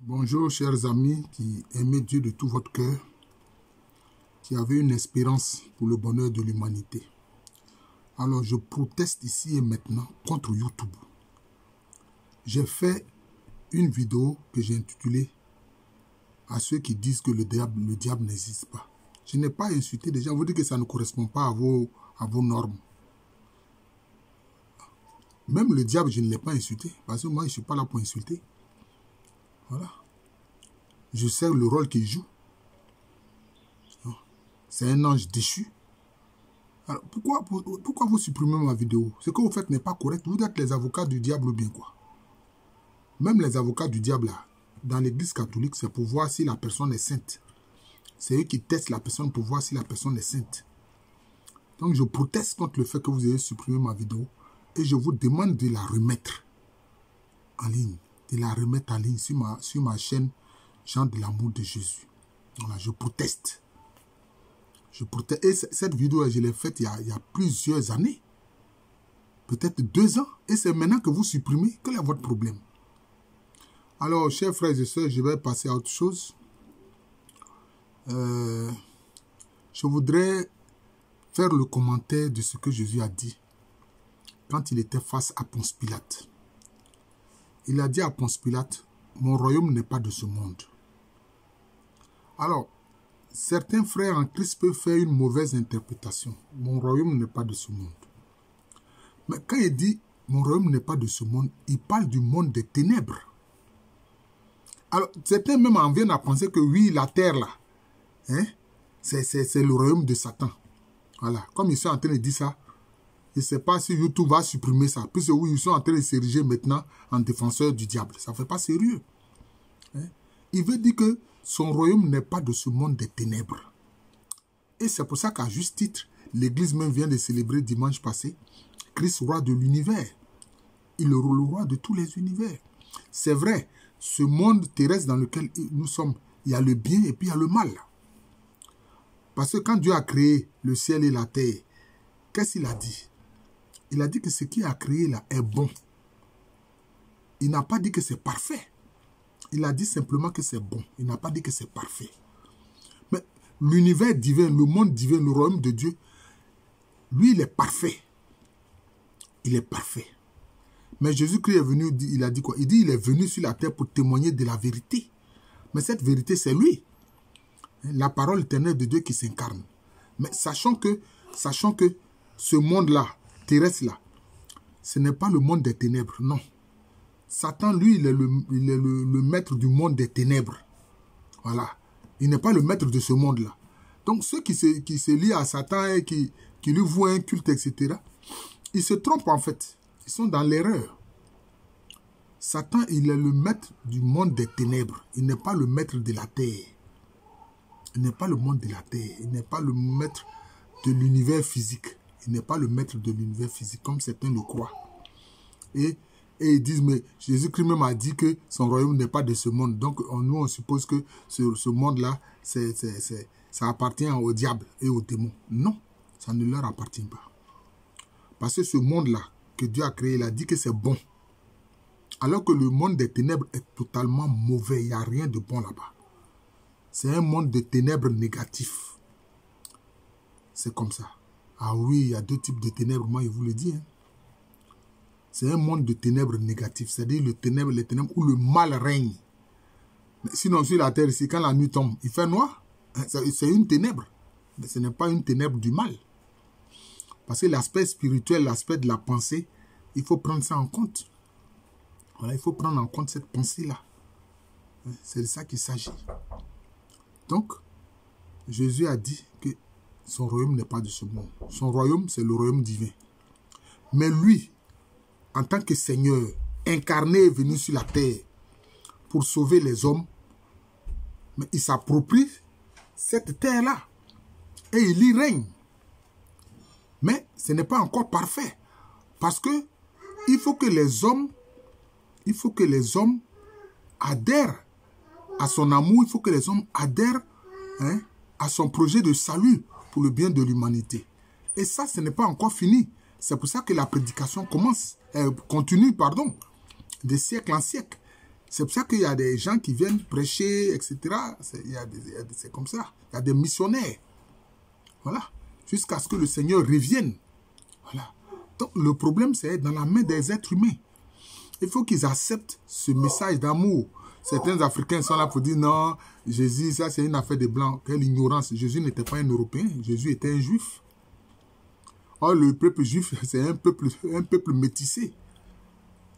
Bonjour chers amis qui aimez Dieu de tout votre cœur, qui avez une espérance pour le bonheur de l'humanité. Alors je proteste ici et maintenant contre YouTube. J'ai fait une vidéo que j'ai intitulée à ceux qui disent que le diable n'existe pas. Je n'ai pas insulté des gens, vous dites que ça ne correspond pas à vos normes. Même le diable, je ne l'ai pas insulté, parce que moi je ne suis pas là pour insulter. Voilà. Je sais le rôle qu'il joue. C'est un ange déchu. Alors, pourquoi vous supprimez ma vidéo? Ce que vous faites n'est pas correct. Vous êtes les avocats du diable ou bien quoi? Même les avocats du diable, là, dans l'église catholique, c'est pour voir si la personne est sainte. C'est eux qui testent la personne pour voir si la personne est sainte. Donc, je proteste contre le fait que vous ayez supprimé ma vidéo et je vous demande de la remettre en ligne. De la remettre en ligne sur ma chaîne Jean de l'amour de Jésus. Voilà, je proteste. Je proteste. Et cette vidéo, je l'ai faite il y a plusieurs années. Peut-être 2 ans. Et c'est maintenant que vous supprimez. Quel est votre problème? Alors, chers frères et sœurs, je vais passer à autre chose. Je voudrais faire le commentaire de ce que Jésus a dit quand il était face à Ponce Pilate. Il a dit à Ponce Pilate, « Mon royaume n'est pas de ce monde. » Alors, certains frères en Christ peuvent faire une mauvaise interprétation. « Mon royaume n'est pas de ce monde. » Mais quand il dit « Mon royaume n'est pas de ce monde », il parle du monde des ténèbres. Alors, certains même en viennent à penser que oui, la terre là, hein, c'est le royaume de Satan. Voilà, comme ils sont en train de dire ça, je ne sais pas si YouTube va supprimer ça. Puisque oui, ils sont en train de s'ériger maintenant en défenseurs du diable. Ça ne fait pas sérieux. Hein? Il veut dire que son royaume n'est pas de ce monde des ténèbres. Et c'est pour ça qu'à juste titre, l'Église même vient de célébrer dimanche passé Christ, roi de l'univers. Il est le roi de tous les univers. C'est vrai, ce monde terrestre dans lequel nous sommes, il y a le bien et puis il y a le mal. Parce que quand Dieu a créé le ciel et la terre, qu'est-ce qu'il a dit? Il a dit que ce qu'il a créé là est bon. Il n'a pas dit que c'est parfait. Il a dit simplement que c'est bon. Il n'a pas dit que c'est parfait. Mais l'univers divin, le monde divin, le royaume de Dieu, lui, il est parfait. Il est parfait. Mais Jésus-Christ est venu, il a dit quoi? Il dit il est venu sur la terre pour témoigner de la vérité. Mais cette vérité, c'est lui. La parole éternelle de Dieu qui s'incarne. Mais sachant que ce monde-là, terrestre là, ce n'est pas le monde des ténèbres, non. Satan, lui, il est le maître du monde des ténèbres. Voilà. Il n'est pas le maître de ce monde-là. Donc, ceux qui se lient à Satan et qui lui vouent un culte, etc., ils se trompent en fait. Ils sont dans l'erreur. Satan, il est le maître du monde des ténèbres. Il n'est pas le maître de la terre. Il n'est pas le monde de la terre. Il n'est pas le maître de l'univers physique. Il n'est pas le maître de l'univers physique, comme certains le croient. Et ils disent, mais Jésus-Christ même a dit que son royaume n'est pas de ce monde. Donc, nous, on suppose que ce monde-là, ça appartient au diable et aux démons. Non, ça ne leur appartient pas. Parce que ce monde-là que Dieu a créé, il a dit que c'est bon. Alors que le monde des ténèbres est totalement mauvais. Il n'y a rien de bon là-bas. C'est un monde de ténèbres négatifs. C'est comme ça. Ah oui, il y a 2 types de ténèbres, moi je vous le dis. Hein. C'est un monde de ténèbres négatifs, c'est-à-dire les ténèbres où le mal règne. Mais sinon, sur la terre ici, quand la nuit tombe, il fait noir. C'est une ténèbre. Mais ce n'est pas une ténèbre du mal. Parce que l'aspect spirituel, l'aspect de la pensée, il faut prendre ça en compte. Voilà, il faut prendre en compte cette pensée-là. C'est de ça qu'il s'agit. Donc, Jésus a dit que son royaume n'est pas de ce monde. Son royaume, c'est le royaume divin. Mais lui, en tant que Seigneur, incarné est venu sur la terre pour sauver les hommes, mais il s'approprie cette terre-là. Et il y règne. Mais ce n'est pas encore parfait. Parce que il faut que les hommes adhèrent à son amour. Il faut que les hommes adhèrent à son projet de salut pour le bien de l'humanité. Et ça, ce n'est pas encore fini. C'est pour ça que la prédication continue, de siècle en siècle. C'est pour ça qu'il y a des gens qui viennent prêcher, etc. C'est comme ça. Il y a des missionnaires. Voilà. Jusqu'à ce que le Seigneur revienne. Voilà. Donc, le problème, c'est dans la main des êtres humains. Il faut qu'ils acceptent ce message d'amour. Certains Africains sont là pour dire non, Jésus, ça c'est une affaire de blancs. Quelle ignorance. Jésus n'était pas un Européen. Jésus était un Juif. Or, le peuple juif, c'est un peuple métissé.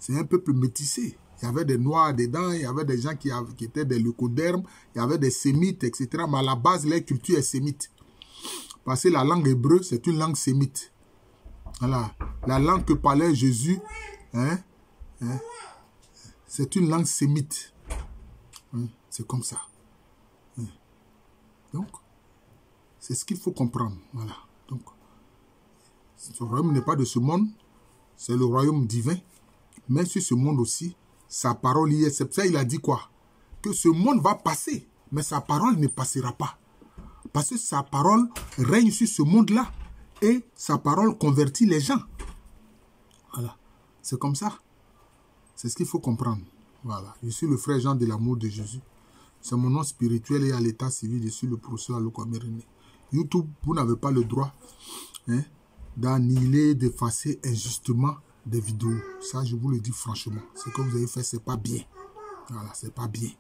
C'est un peuple métissé. Il y avait des noirs dedans, il y avait des gens qui étaient des leucodermes, il y avait des sémites, etc. Mais à la base, leur culture est sémite. Parce que la langue hébreu, c'est une langue sémite. Voilà. La langue que parlait Jésus, c'est une langue sémite. C'est comme ça. Donc, c'est ce qu'il faut comprendre. Voilà. Donc, ce royaume n'est pas de ce monde, c'est le royaume divin. Mais sur ce monde aussi, sa parole y est. C'est pour ça qu'il a dit quoi? Que ce monde va passer, mais sa parole ne passera pas. Parce que sa parole règne sur ce monde-là. Et sa parole convertit les gens. Voilà. C'est comme ça. C'est ce qu'il faut comprendre. Voilà. Je suis le frère Jean de l'amour de Jésus. C'est mon nom spirituel et à l'état civil. Je suis le professeur Alokwamérine. YouTube, vous n'avez pas le droit d'annihiler, d'effacer injustement des vidéos. Ça, je vous le dis franchement. Ce que vous avez fait, c'est pas bien. Voilà, c'est pas bien.